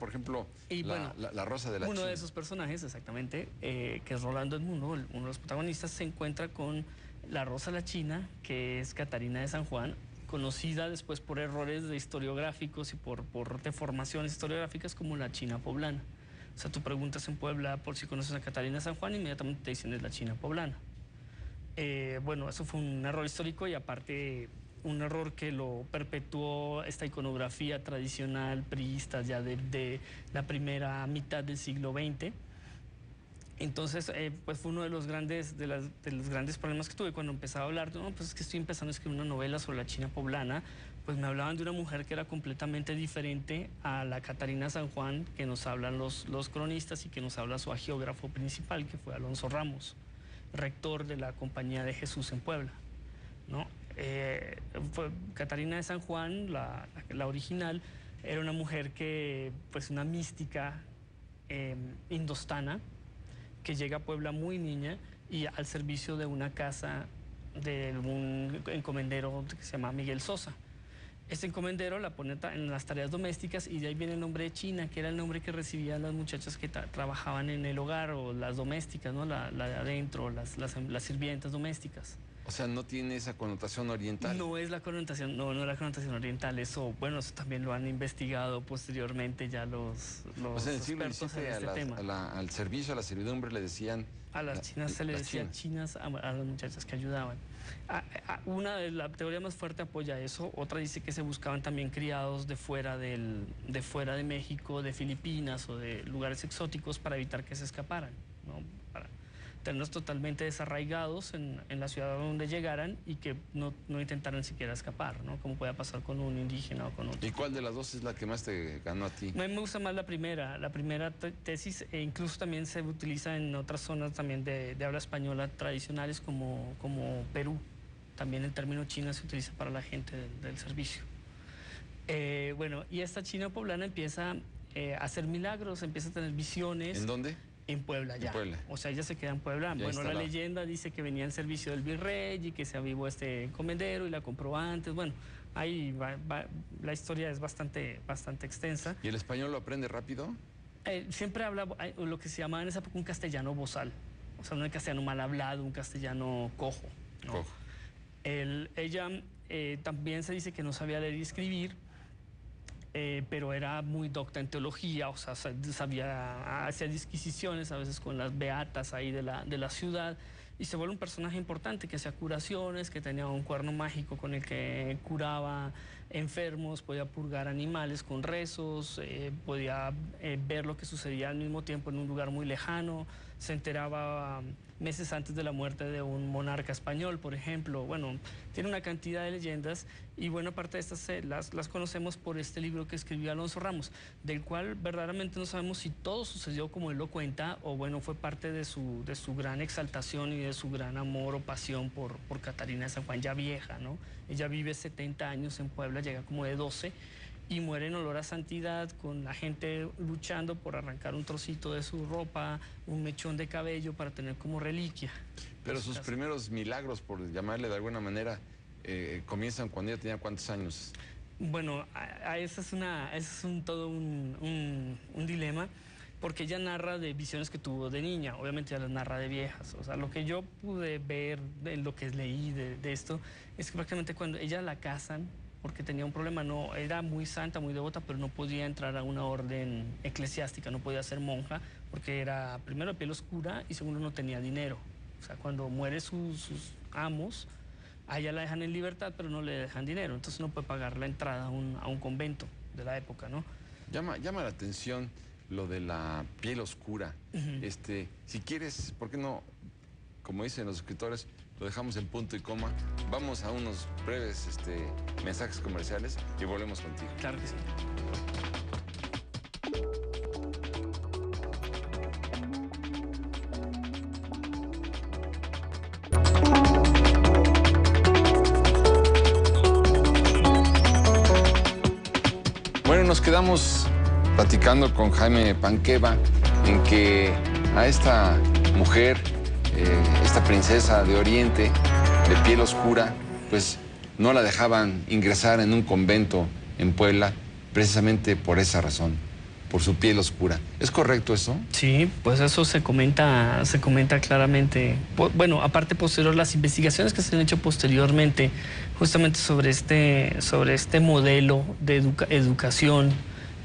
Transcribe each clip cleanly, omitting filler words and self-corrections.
por ejemplo, y la Rosa de la China. Uno de esos personajes, exactamente, que es Rolando Edmundo, uno de los protagonistas, se encuentra con la Rosa de la China, que es Catarina de San Juan, conocida después por errores de historiográficos y por deformaciones historiográficas como la China poblana. O sea, tú preguntas en Puebla por si conoces a Catarina de San Juan, inmediatamente te dicen es la China poblana. Bueno, eso fue un error histórico y aparte un error que lo perpetuó esta iconografía tradicional priista ya de la primera mitad del siglo XX. Entonces, pues fue uno de los grandes problemas que tuve cuando empezaba a hablar. No, pues es que estoy empezando a escribir una novela sobre la China poblana. Pues me hablaban de una mujer que era completamente diferente a la Catarina San Juan que nos hablan los cronistas y que nos habla su agiógrafo principal, que fue Alonso Ramos, rector de la Compañía de Jesús en Puebla, ¿no? Catarina de San Juan, la original, era una mujer que, pues una mística indostana, que llega a Puebla muy niña y al servicio de una casa de un encomendero que se llama Miguel Sosa. Este encomendero la pone en las tareas domésticas y de ahí viene el nombre de China, que era el nombre que recibían las muchachas que trabajaban en el hogar o las domésticas, ¿no? La de adentro, las sirvientas domésticas. O sea, no tiene esa connotación oriental. No es la connotación, no es la connotación oriental. Eso, bueno, eso también lo han investigado posteriormente ya los o sea, en el siglo expertos XVII en este tema. Al servicio, a la servidumbre le decían... A las chinas se le decía chinas a las muchachas que ayudaban. Una de la teoría más fuerte apoya eso, otra dice que se buscaban también criados de fuera de México, de Filipinas o de lugares exóticos para evitar que se escaparan, ¿no? Para tenerlos totalmente desarraigados en la ciudad donde llegaran y que no intentaran siquiera escapar, ¿no? Como pueda pasar con un indígena o con otro. ¿Y cuál de las dos es la que más te ganó a ti? A mí me gusta más la primera tesis, e incluso también se utiliza en otras zonas también de habla española tradicionales como Perú. También el término China se utiliza para la gente del servicio. Bueno, y esta China poblana empieza a hacer milagros, empieza a tener visiones. ¿En dónde? En Puebla ya. O sea, ella se queda en Puebla. Ya bueno, la leyenda dice que venía en servicio del virrey y que se avivó este encomendero y la compró antes. Bueno, ahí la historia es bastante extensa. ¿Y el español lo aprende rápido? Siempre habla lo que se llamaba en esa época un castellano bozal. O sea, no un castellano mal hablado, un castellano cojo, ¿no? Cojo. Ella también se dice que no sabía leer y escribir, pero era muy docta en teología, o sea, hacía disquisiciones a veces con las beatas ahí de la ciudad, y se vuelve un personaje importante que hacía curaciones, que tenía un cuerno mágico con el que curaba enfermos, podía purgar animales con rezos, podía ver lo que sucedía al mismo tiempo en un lugar muy lejano, se enteraba meses antes de la muerte de un monarca español, por ejemplo. Bueno, tiene una cantidad de leyendas y buena parte de estas las conocemos por este libro que escribió Alonso Ramos, del cual verdaderamente no sabemos si todo sucedió como él lo cuenta o bueno, fue parte de su gran exaltación y de su gran amor o pasión por Catarina de San Juan, ya vieja, ¿no? Ella vive 70 años en Puebla, llega como de 12 y muere en olor a santidad, con la gente luchando por arrancar un trocito de su ropa, un mechón de cabello para tener como reliquia. Pero sus primeros milagros, por llamarle de alguna manera, comienzan cuando ella tenía ¿cuántos años? Bueno, ese es todo un dilema, porque ella narra de visiones que tuvo de niña, obviamente ya las narra de viejas. O sea, lo que yo pude ver, de lo que leí de esto, es que prácticamente cuando ella la casan, porque tenía un problema, no, era muy santa, muy devota, pero no podía entrar a una orden eclesiástica, no podía ser monja, porque era primero de piel oscura y segundo no tenía dinero. O sea, cuando muere sus amos, a ella la dejan en libertad, pero no le dejan dinero, entonces no puede pagar la entrada a un convento de la época, ¿no? Llama la atención lo de la piel oscura. Si quieres, ¿por qué no, como dicen los escritores, lo dejamos en punto y coma? Vamos a unos breves mensajes comerciales y volvemos contigo. Claro que sí. Bueno, nos quedamos platicando con Jaime Panqueva en que a esta mujer, esta princesa de Oriente, de piel oscura, pues no la dejaban ingresar en un convento en Puebla, precisamente por esa razón, por su piel oscura. ¿Es correcto eso? Sí, pues eso se comenta claramente. Bueno, aparte posterior, las investigaciones que se han hecho posteriormente justamente sobre este modelo de educación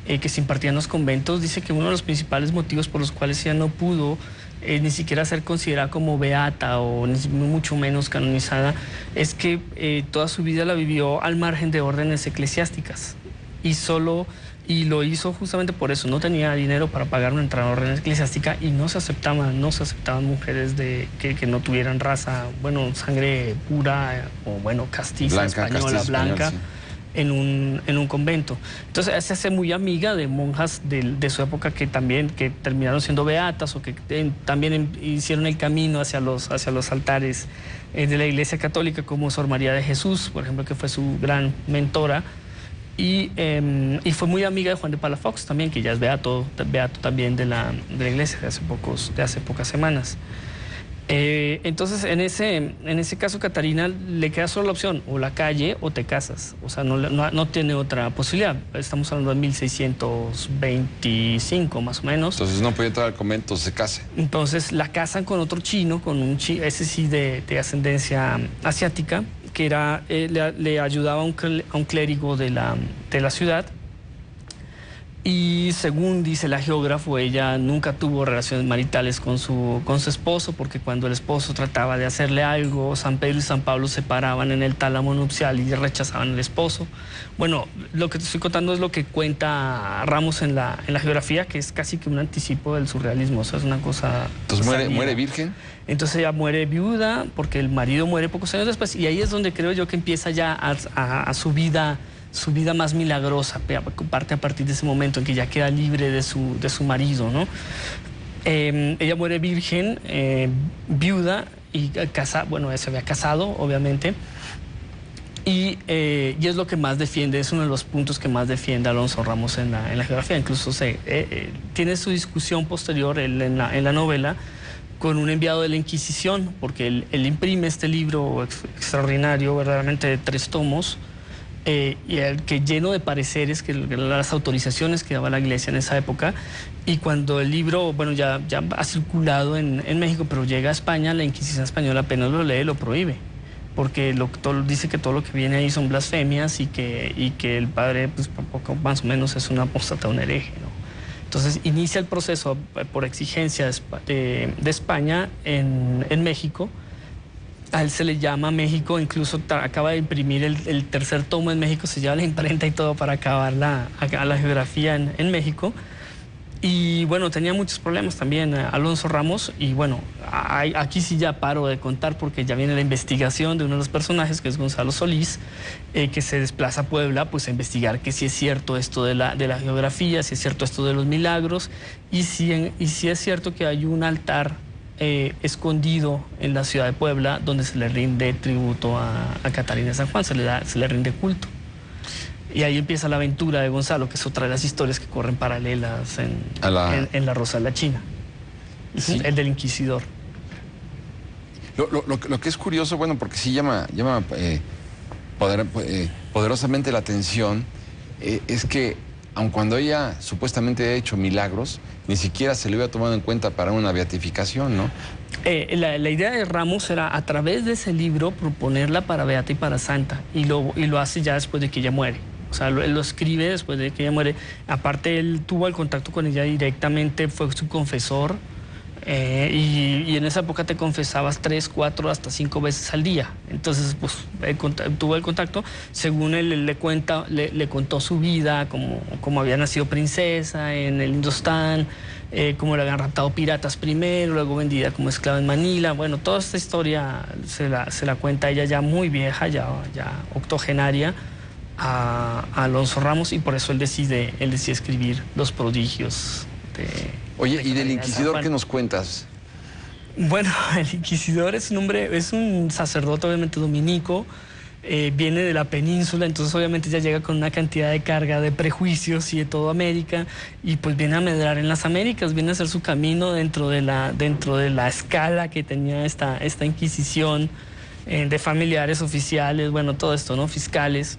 que se impartía en los conventos, dice que uno de los principales motivos por los cuales ella no pudo ni siquiera ser considerada como beata o mucho menos canonizada, es que toda su vida la vivió al margen de órdenes eclesiásticas y lo hizo justamente por eso. No tenía dinero para pagar una entrada a orden eclesiástica y no se aceptaban mujeres que no tuvieran raza, bueno, sangre pura o bueno, castiza, española, blanca. Sí. En un convento. Entonces se hace muy amiga de monjas de su época que terminaron siendo beatas o que también hicieron el camino hacia los altares de la Iglesia Católica, como Sor María de Jesús, por ejemplo, que fue su gran mentora. Y fue muy amiga de Juan de Palafox también, que ya es beato también de la Iglesia de hace pocas semanas. Entonces, en ese caso, Catarina le queda solo la opción, o la calle o te casas. O sea, no tiene otra posibilidad. Estamos hablando de 1625, más o menos. Entonces no puede entrar al convento, se casa. Entonces la casan con otro chino, ese sí de ascendencia asiática, que le ayudaba a un clérigo de la ciudad. Y según dice la geógrafo, ella nunca tuvo relaciones maritales con su esposo, porque cuando el esposo trataba de hacerle algo, San Pedro y San Pablo se paraban en el tálamo nupcial y rechazaban al esposo. Bueno, lo que te estoy contando es lo que cuenta Ramos en la geografía, que es casi que un anticipo del surrealismo. O sea, es una cosa... Entonces muere virgen. Entonces ella muere viuda porque el marido muere pocos años después, y ahí es donde creo yo que empieza ya a su vida más milagrosa, parte a partir de ese momento en que ya queda libre de su marido, ¿no? Ella muere virgen, viuda y se había casado, obviamente, y es lo que más defiende, es uno de los puntos que más defiende Alonso Ramos en la geografía. Incluso tiene su discusión posterior en la novela con un enviado de la Inquisición, porque él imprime este libro extraordinario, verdaderamente de 3 tomos, y el que lleno de pareceres, que las autorizaciones que daba la Iglesia en esa época, y cuando el libro, bueno, ya ha circulado en México, pero llega a España, la Inquisición española apenas lo lee, lo prohíbe, porque dice que todo lo que viene ahí son blasfemias y que el padre, pues, poco más o menos es un apóstata, un hereje, ¿no? Entonces inicia el proceso por exigencia de España en México. A él se le llama México, incluso acaba de imprimir el 3er tomo en México, se lleva la imprenta y todo para acabar la geografía en México. Y bueno, tenía muchos problemas también Alonso Ramos, y bueno, aquí sí ya paro de contar porque ya viene la investigación de uno de los personajes, que es Gonzalo Solís, que se desplaza a Puebla pues a investigar que si es cierto esto de la geografía, si es cierto esto de los milagros, y si es cierto que hay un altar escondido en la ciudad de Puebla donde se le rinde tributo a Catarina de San Juan, se le rinde culto. Y ahí empieza la aventura de Gonzalo, que es otra de las historias que corren paralelas en La Rosa de la China. Sí. El del Inquisidor. Lo que es curioso, bueno, porque sí llama poderosamente la atención, es que aun cuando ella supuestamente ha hecho milagros, ni siquiera se le había tomado en cuenta para una beatificación, ¿no? La idea de Ramos era, a través de ese libro, proponerla para beata y para santa, y lo hace ya después de que ella muere. O sea, él lo escribe después de que ella muere. Aparte, él tuvo el contacto con ella directamente, fue su confesor, y en esa época te confesabas 3, 4, hasta 5 veces al día. Entonces, pues, tuvo el contacto. Según él le contó su vida, como había nacido princesa en el Indostán, cómo le habían raptado piratas primero, luego vendida como esclava en Manila. Bueno, toda esta historia se la cuenta ella ya muy vieja, ya octogenaria, a Alonso Ramos, y por eso él decide escribir Los Prodigios Oye, ¿y del Inquisidor qué nos cuentas? Bueno, el Inquisidor es un sacerdote obviamente dominico, viene de la península, entonces obviamente ya llega con una cantidad de carga de prejuicios y de toda América, y pues viene a medrar en las Américas, viene a hacer su camino dentro de la escala que tenía esta Inquisición, de familiares, oficiales, bueno, todo esto, ¿no? Fiscales.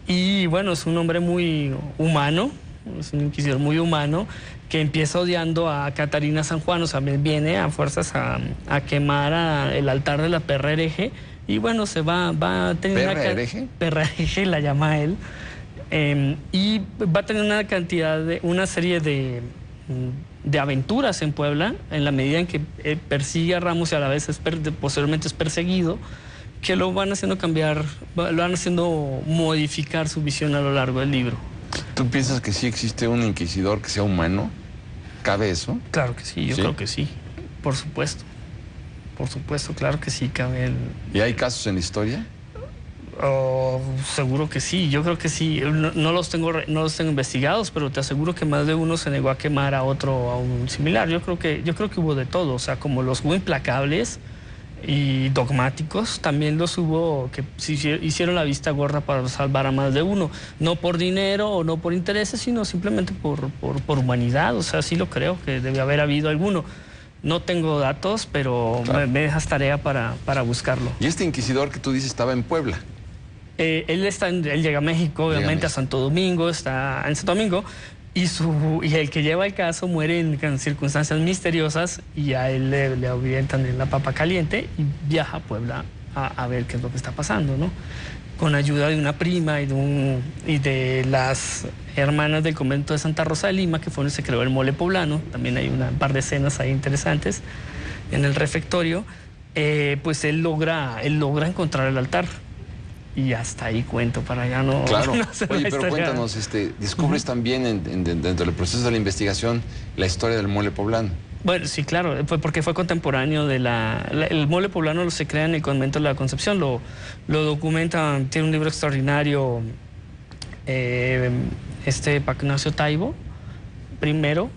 Y bueno, es un hombre muy humano, es un inquisidor muy humano, que empieza odiando a Catarina San Juan, o sea, viene a fuerzas a quemar el altar de la perra hereje, y bueno, se va a tener ¿Perra hereje? Perra hereje la llama él, y va a tener una serie de aventuras en Puebla, en la medida en que persigue a Ramos y a la vez posteriormente es perseguido, que lo van haciendo cambiar, lo van haciendo modificar su visión a lo largo del libro. ¿Tú piensas que sí existe un inquisidor que sea humano? ¿Cabe eso? Claro que sí, yo creo que sí, por supuesto. Por supuesto, claro que sí cabe el... ¿Y hay casos en la historia? Oh, seguro que sí, yo creo que sí. No los tengo investigados, pero te aseguro que más de uno se negó a quemar a otro, a un similar. Yo creo que hubo de todo, o sea, como los hubo implacables y dogmáticos, también los hubo que hicieron la vista gorda para salvar a más de uno, no por dinero o no por intereses, sino simplemente por humanidad. O sea, sí lo creo que debe haber habido alguno. No tengo datos, pero claro, me dejas tarea para buscarlo. ¿Y este inquisidor que tú dices estaba en Puebla? Él llega a México, obviamente, a Santo Domingo, está en Santo Domingo, y el que lleva el caso muere en circunstancias misteriosas, y a él le avientan en la papa caliente y viaja a Puebla a ver qué es lo que está pasando, ¿no? Con ayuda de una prima y de las hermanas del convento de Santa Rosa de Lima, que fue donde se creó el mole poblano. También hay un par de escenas ahí interesantes en el refectorio. Pues él logra encontrar el altar. Y hasta ahí cuento, para allá no... Claro. No Oye, pero cuéntanos, descubres también dentro del proceso de la investigación la historia del mole poblano. Bueno, sí, claro, porque fue contemporáneo de el mole poblano se crea en el convento de la Concepción, lo documenta, tiene un libro extraordinario, Paco Ignacio Taibo, primero,